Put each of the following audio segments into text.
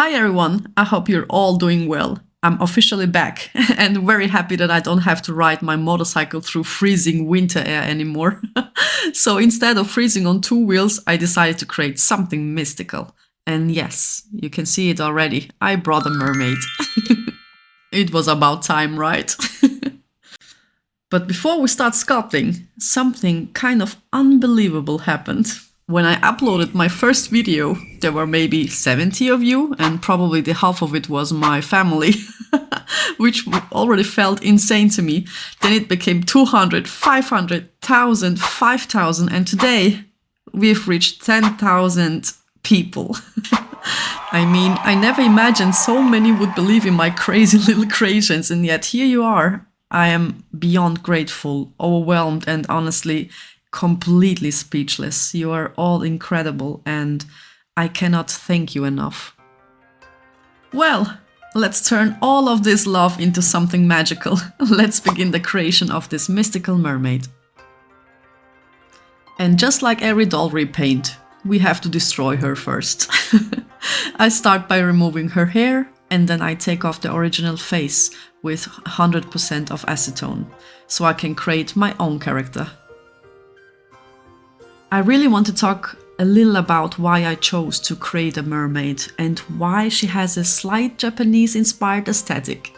Hi everyone, I hope you're all doing well. I'm officially back and very happy that I don't have to ride my motorcycle through freezing winter air anymore. So instead of freezing on two wheels, I decided to create something mystical. And yes, you can see it already, I brought a mermaid. It was about time, right? But before we start sculpting, something kind of unbelievable happened. When I uploaded my first video, there were maybe 70 of you, and probably the half of it was my family, which already felt insane to me. Then it became 200, 500, 1,000, 5,000, and today we've reached 10,000 people. I mean, I never imagined so many would believe in my crazy little creations, and yet here you are. I am beyond grateful, overwhelmed, and honestly, completely speechless. You are all incredible, and I cannot thank you enough. Well, let's turn all of this love into something magical. Let's begin the creation of this mystical mermaid. And just like every doll repaint, we have to destroy her first. I start by removing her hair, and then I take off the original face with 100% of Aceton, so I can create my own character. I really want to talk a little about why I chose to create a mermaid and why she has a slight Japanese-inspired aesthetic.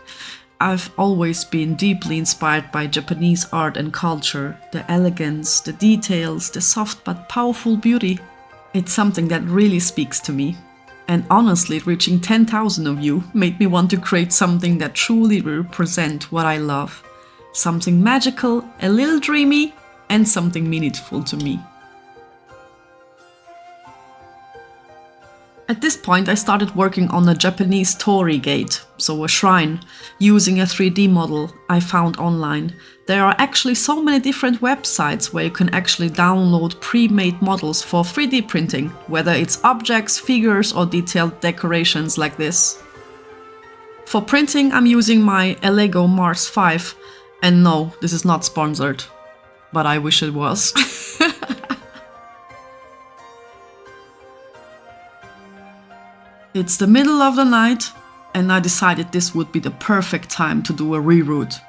I've always been deeply inspired by Japanese art and culture, the elegance, the details, the soft but powerful beauty. It's something that really speaks to me. And honestly, reaching 10,000 of you made me want to create something that truly represents what I love. Something magical, a little dreamy, and something meaningful to me. At this point, I started working on a Japanese torii gate, so a shrine, using a 3D model I found online. There are actually so many different websites where you can actually download pre-made models for 3D printing, whether it's objects, figures, or detailed decorations like this. For printing, I'm using my Vallejo Mars 5, and no, this is not sponsored, but I wish it was. It's the middle of the night, and I decided this would be the perfect time to do a reroot.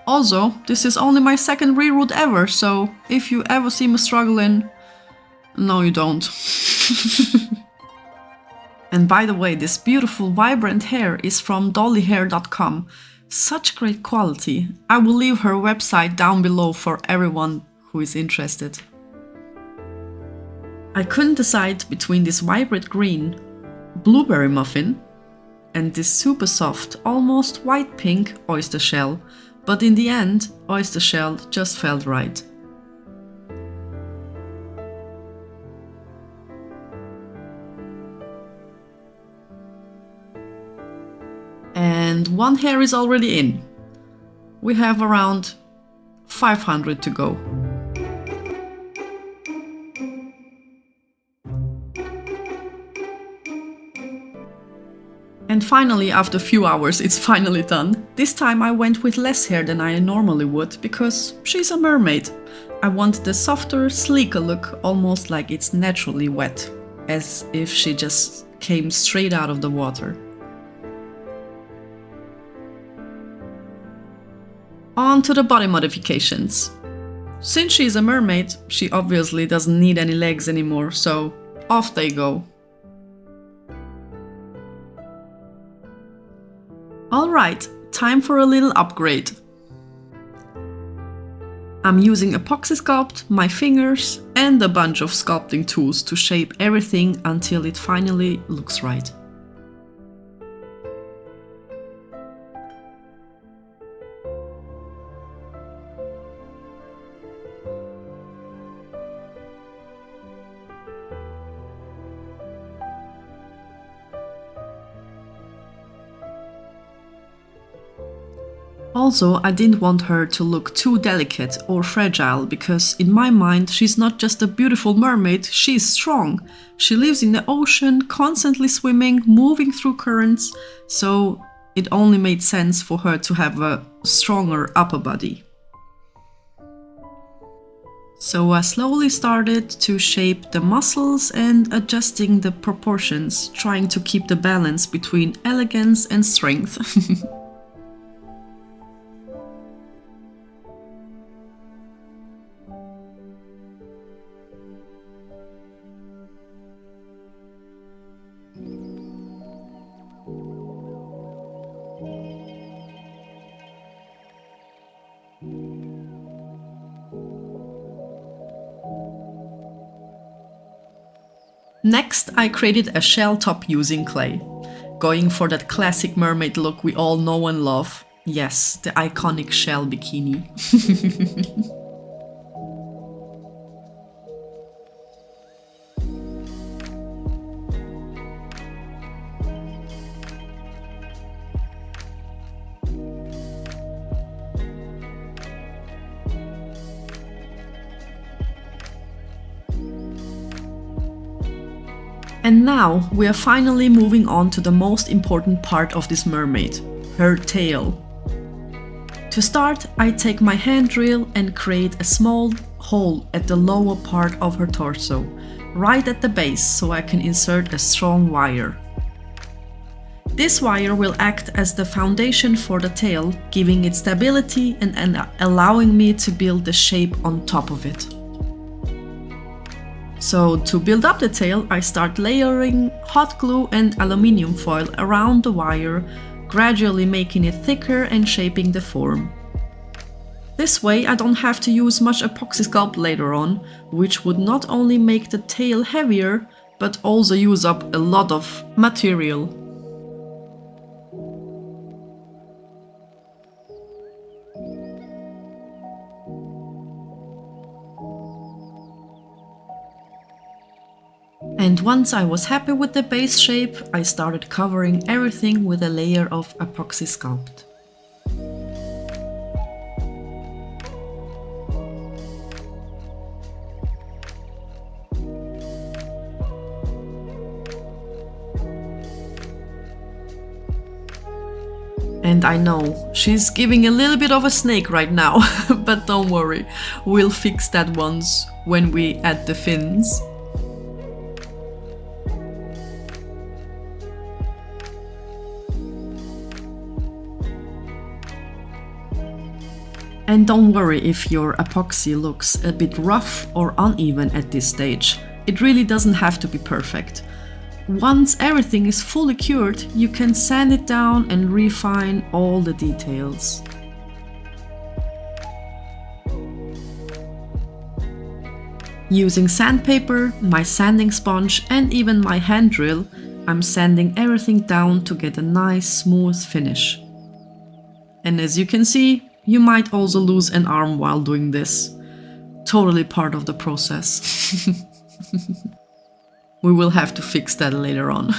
Also, this is only my second reroot ever, so if you ever see me struggling, no you don't. And by the way, this beautiful vibrant hair is from dollyhair.com. Such great quality. I will leave her website down below for everyone who is interested. I couldn't decide between this vibrant green blueberry muffin and this super soft, almost white pink oyster shell, but in the end, oyster shell just felt right. And one hair is already in. We have around 500 to go. And finally, after a few hours, it's finally done. This time I went with less hair than I normally would, because she's a mermaid. I want the softer, sleeker look, almost like it's naturally wet, as if she just came straight out of the water. On to the body modifications. Since she's a mermaid, she obviously doesn't need any legs anymore, so off they go. Alright, time for a little upgrade. I'm using Apoxie Sculpt, my fingers, and a bunch of sculpting tools to shape everything until it finally looks right. Also, I didn't want her to look too delicate or fragile, because in my mind she's not just a beautiful mermaid, she's strong. She lives in the ocean, constantly swimming, moving through currents, so it only made sense for her to have a stronger upper body. So I slowly started to shape the muscles and adjusting the proportions, trying to keep the balance between elegance and strength. Next, I created a shell top using clay, going for that classic mermaid look we all know and love. Yes, the iconic shell bikini. And now we are finally moving on to the most important part of this mermaid, her tail. To start, I take my hand drill and create a small hole at the lower part of her torso, right at the base, so I can insert a strong wire. This wire will act as the foundation for the tail, giving it stability and allowing me to build the shape on top of it. So to build up the tail, I start layering hot glue and aluminium foil around the wire, gradually making it thicker and shaping the form. This way I don't have to use much Apoxie Sculpt later on, which would not only make the tail heavier, but also use up a lot of material. And once I was happy with the base shape, I started covering everything with a layer of Apoxie Sculpt. And I know, she's giving a little bit of a snake right now, but don't worry, we'll fix that once when we add the fins. And don't worry if your epoxy looks a bit rough or uneven at this stage. It really doesn't have to be perfect. Once everything is fully cured, you can sand it down and refine all the details. Using sandpaper, my sanding sponge and even my hand drill, I'm sanding everything down to get a nice smooth finish. And as you can see, you might also lose an arm while doing this. Totally part of the process. We will have to fix that later on.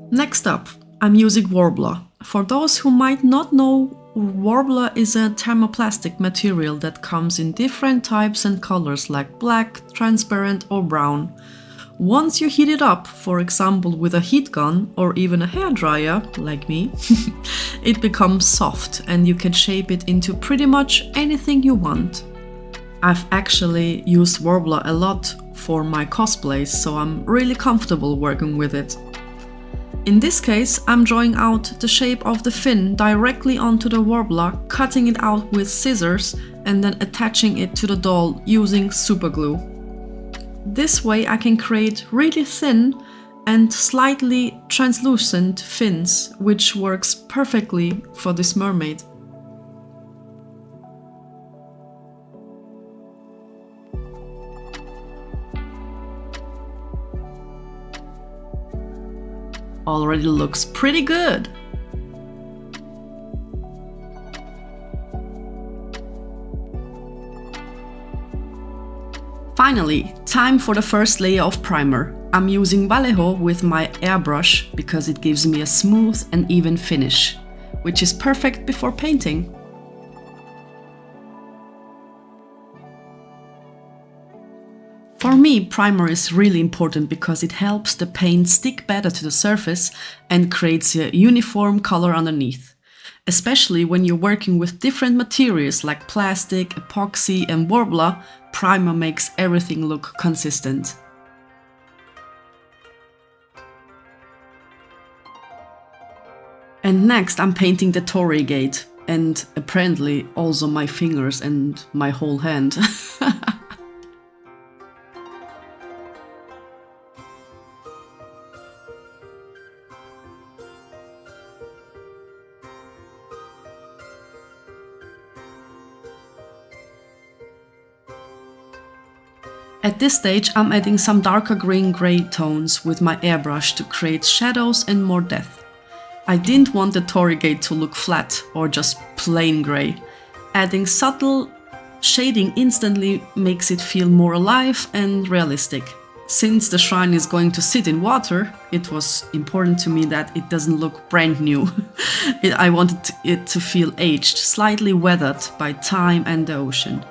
Next up, I'm using Warbler. For those who might not know, Warbler is a thermoplastic material that comes in different types and colors like black, transparent or brown. Once you heat it up, for example with a heat gun or even a hairdryer, like me, it becomes soft and you can shape it into pretty much anything you want. I've actually used Warbler a lot for my cosplays, so I'm really comfortable working with it. In this case, I'm drawing out the shape of the fin directly onto the Warbler, cutting it out with scissors and then attaching it to the doll using Superglue. This way I can create really thin and slightly translucent fins, which works perfectly for this mermaid. Already looks pretty good. Finally, time for the first layer of primer. I'm using Vallejo with my Airbrush because it gives me a smooth and even finish, which is perfect before painting. For me, primer is really important because it helps the paint stick better to the surface and creates a uniform color underneath. Especially when you're working with different materials like plastic, epoxy and warbler, primer makes everything look consistent. And next I'm painting the Torii Gate, and apparently also my fingers and my whole hand. At this stage I'm adding some darker green-grey tones with my airbrush to create shadows and more depth. I didn't want the Torii Gate to look flat or just plain grey. Adding subtle shading instantly makes it feel more alive and realistic. Since the shrine is going to sit in water, it was important to me that it doesn't look brand new. I wanted it to feel aged, slightly weathered by time and the ocean.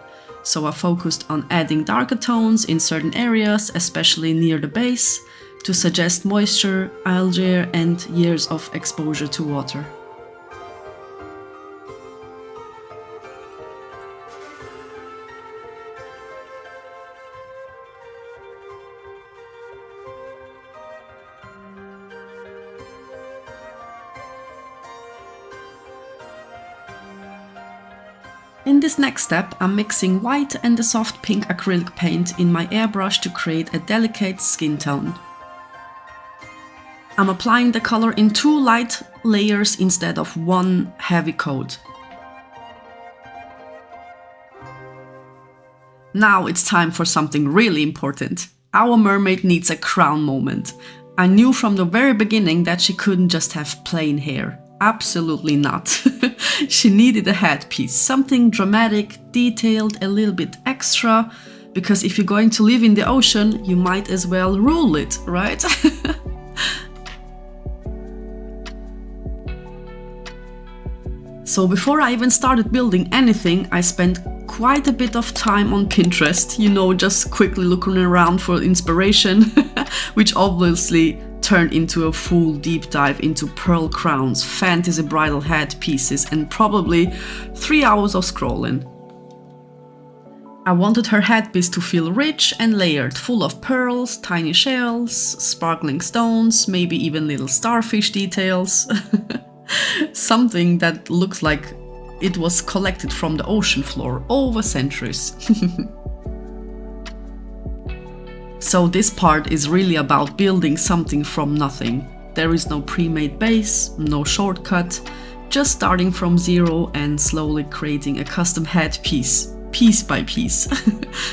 So I focused on adding darker tones in certain areas, especially near the base, to suggest moisture, algae and years of exposure to water. In this next step, I'm mixing white and the soft pink acrylic paint in my airbrush to create a delicate skin tone. I'm applying the color in 2 light layers instead of 1 heavy coat. Now it's time for something really important. Our mermaid needs a crown moment. I knew from the very beginning that she couldn't just have plain hair. Absolutely not. She needed a headpiece, something dramatic, detailed, a little bit extra, because if you're going to live in the ocean, you might as well rule it, right? So before I even started building anything, I spent quite a bit of time on Pinterest, just quickly looking around for inspiration, which obviously turned into a full deep dive into pearl crowns, fantasy bridal head pieces, and probably 3 hours of scrolling. I wanted her headpiece to feel rich and layered, full of pearls, tiny shells, sparkling stones, maybe even little starfish details. Something that looks like it was collected from the ocean floor over centuries. So this part is really about building something from nothing. There is no pre-made base, no shortcut, just starting from zero and slowly creating a custom headpiece, piece by piece.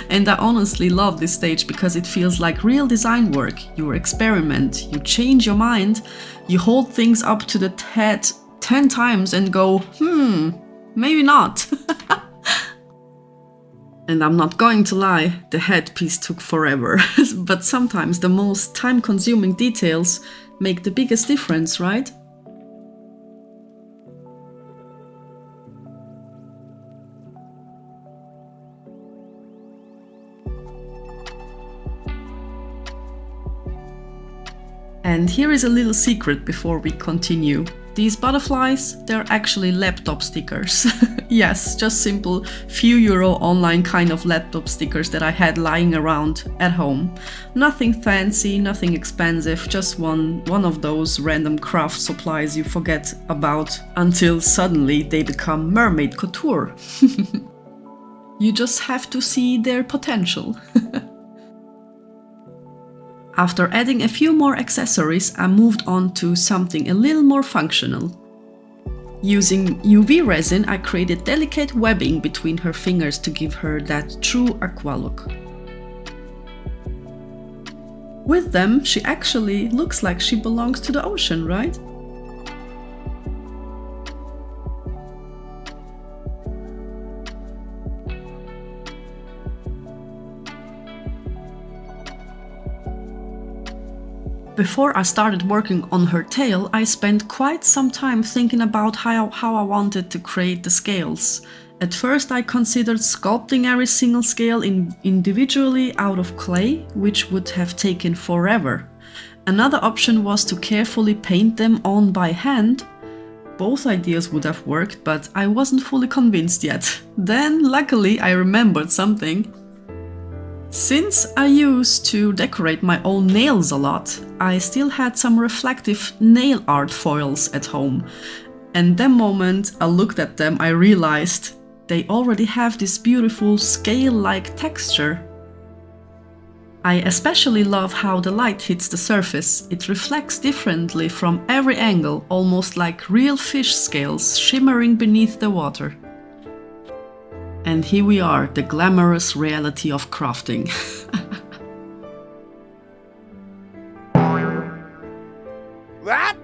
And I honestly love this stage because it feels like real design work. You experiment, you change your mind, you hold things up to the head 10 times and go, maybe not. And I'm not going to lie, the headpiece took forever. But sometimes the most time-consuming details make the biggest difference, right? And here is a little secret before we continue. These butterflies, they're actually laptop stickers. Yes, just simple few euro online kind of laptop stickers that I had lying around at home. Nothing fancy, nothing expensive, just one of those random craft supplies you forget about until suddenly they become mermaid couture. You just have to see their potential. After adding a few more accessories, I moved on to something a little more functional. Using UV resin, I created delicate webbing between her fingers to give her that true aqua look. With them, she actually looks like she belongs to the ocean, right? Before I started working on her tail, I spent quite some time thinking about how I wanted to create the scales At first I considered sculpting every single scale individually out of clay, which would have taken forever. Another option was to carefully paint them on by hand. Both ideas would have worked, but I wasn't fully convinced yet. Then, luckily, I remembered something. Since I used to decorate my own nails a lot, I still had some reflective nail art foils at home. And the moment I looked at them, I realized they already have this beautiful scale-like texture. I especially love how the light hits the surface. It reflects differently from every angle, almost like real fish scales shimmering beneath the water. And here we are, the glamorous reality of crafting. What?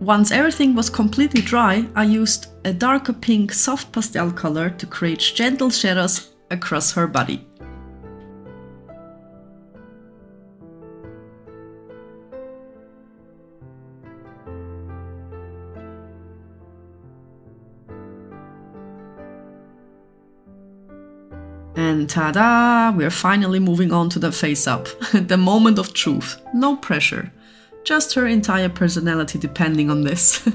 Once everything was completely dry, I used a darker pink soft pastel color to create gentle shadows across her body. And ta-da! We're finally moving on to the face-up. The moment of truth. No pressure. Just her entire personality depending on this.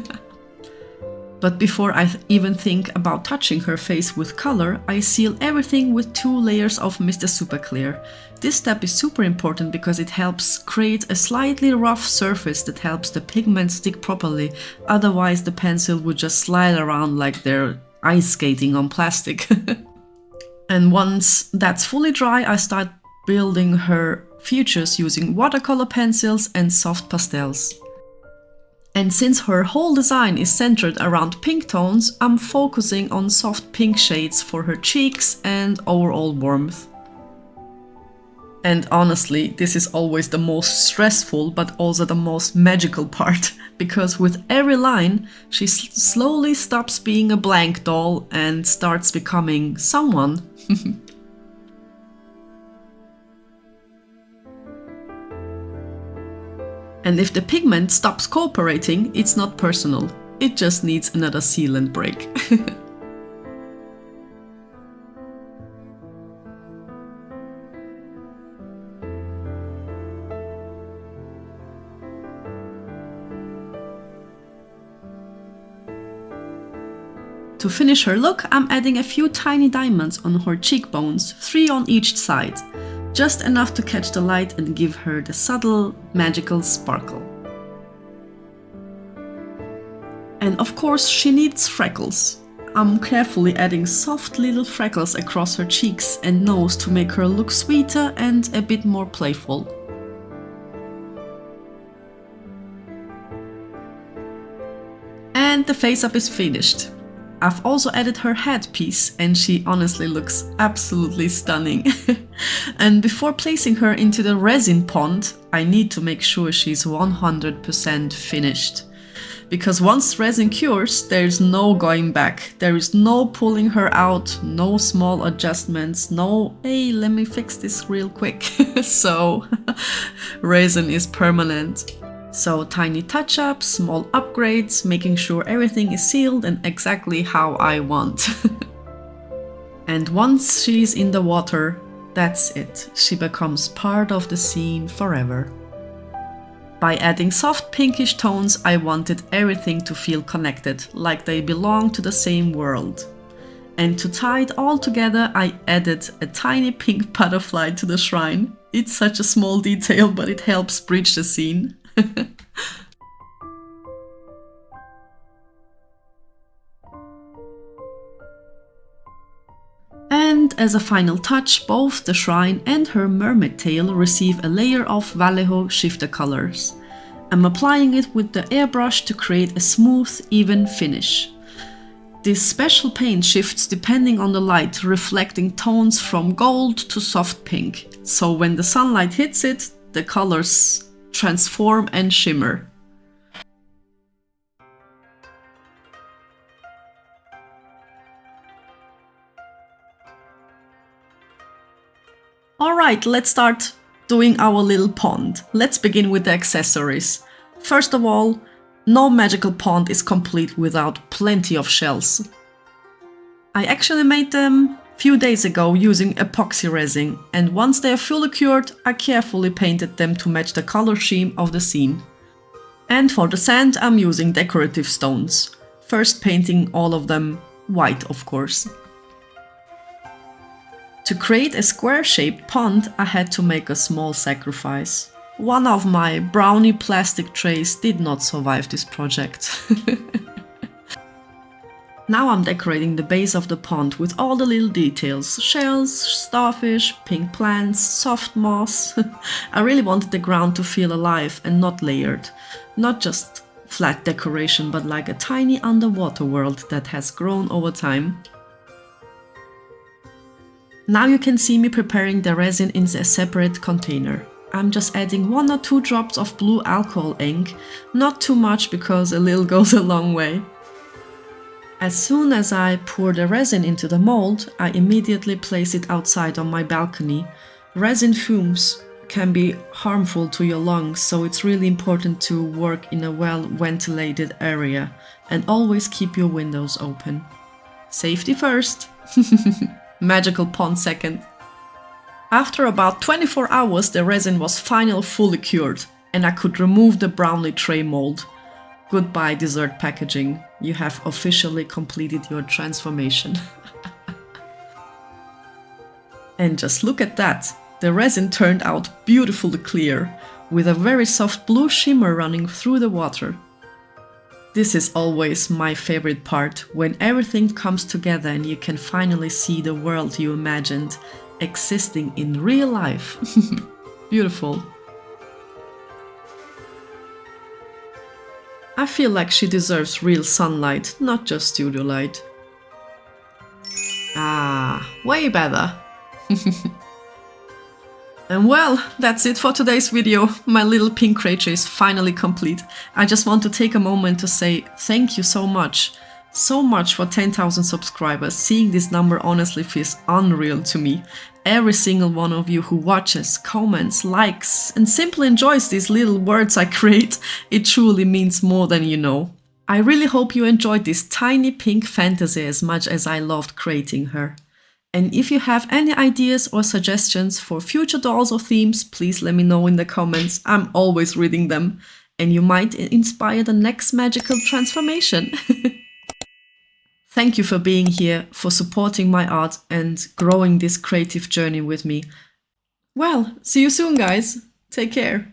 But before I even think about touching her face with color, I seal everything with 2 layers of Mr. Superclear. This step is super important because it helps create a slightly rough surface that helps the pigment stick properly, otherwise the pencil would just slide around like they're ice skating on plastic. And once that's fully dry, I start building her features using watercolor pencils and soft pastels. And since her whole design is centered around pink tones, I'm focusing on soft pink shades for her cheeks and overall warmth. And honestly, this is always the most stressful but also the most magical part, because with every line, she slowly stops being a blank doll and starts becoming someone. And if the pigment stops cooperating, it's not personal. It just needs another sealant break. To finish her look, I'm adding a few tiny diamonds on her cheekbones, 3 on each side. Just enough to catch the light and give her the subtle, magical sparkle. And of course, she needs freckles. I'm carefully adding soft little freckles across her cheeks and nose to make her look sweeter and a bit more playful. And the face-up is finished. I've also added her headpiece and she honestly looks absolutely stunning. And before placing her into the resin pond, I need to make sure she's 100% finished. Because once resin cures, there's no going back. There is no pulling her out, no small adjustments, no, hey, let me fix this real quick. So, resin is permanent. So tiny touch-ups, small upgrades, making sure everything is sealed and exactly how I want. And once she's in the water, that's it. She becomes part of the scene forever. By adding soft pinkish tones, I wanted everything to feel connected, like they belong to the same world. And to tie it all together, I added a tiny pink butterfly to the shrine. It's such a small detail, but it helps bridge the scene. And as a final touch, both the shrine and her mermaid tail receive a layer of Vallejo shifter colors. I'm applying it with the airbrush to create a smooth, even finish. This special paint shifts depending on the light, reflecting tones from gold to soft pink. So when the sunlight hits it, the colors transform and shimmer. Alright, let's start doing our little pond. Let's begin with the accessories. First of all, No magical pond is complete without plenty of shells. I actually made them a few days ago using epoxy resin, and once they are fully cured, I carefully painted them to match the color scheme of the scene. And for the sand, I'm using decorative stones, first painting all of them white, of course. To create a square-shaped pond, I had to make a small sacrifice. One of my brownie plastic trays did not survive this project. Now I'm decorating the base of the pond with all the little details: shells, starfish, pink plants, soft moss. I really wanted the ground to feel alive and not layered. Not just flat decoration, but like a tiny underwater world that has grown over time. Now you can see me preparing the resin in a separate container. I'm just adding 1 or 2 drops of blue alcohol ink, not too much because a little goes a long way. As soon as I pour the resin into the mold, I immediately place it outside on my balcony. Resin fumes can be harmful to your lungs, so it's really important to work in a well-ventilated area and always keep your windows open. Safety first! Magical pond second. After about 24 hours, the resin was finally fully cured, and I could remove the brownie tray mold. Goodbye dessert packaging, you have officially completed your transformation. And just look at that, the resin turned out beautifully clear, with a very soft blue shimmer running through the water. This is always my favorite part, when everything comes together and you can finally see the world you imagined existing in real life. Beautiful. I feel like she deserves real sunlight, not just studio light. Ah, way better. And well, that's it for today's video. My little pink creature is finally complete. I just want to take a moment to say thank you so much. So much for 10,000 subscribers. Seeing this number honestly feels unreal to me. Every single one of you who watches, comments, likes, and simply enjoys these little words I create, it truly means more than you know. I really hope you enjoyed this tiny pink fantasy as much as I loved creating her. And if you have any ideas or suggestions for future dolls or themes, please let me know in the comments. I'm always reading them, and you might inspire the next magical transformation. Thank you for being here, for supporting my art and growing this creative journey with me. Well, see you soon, guys. Take care.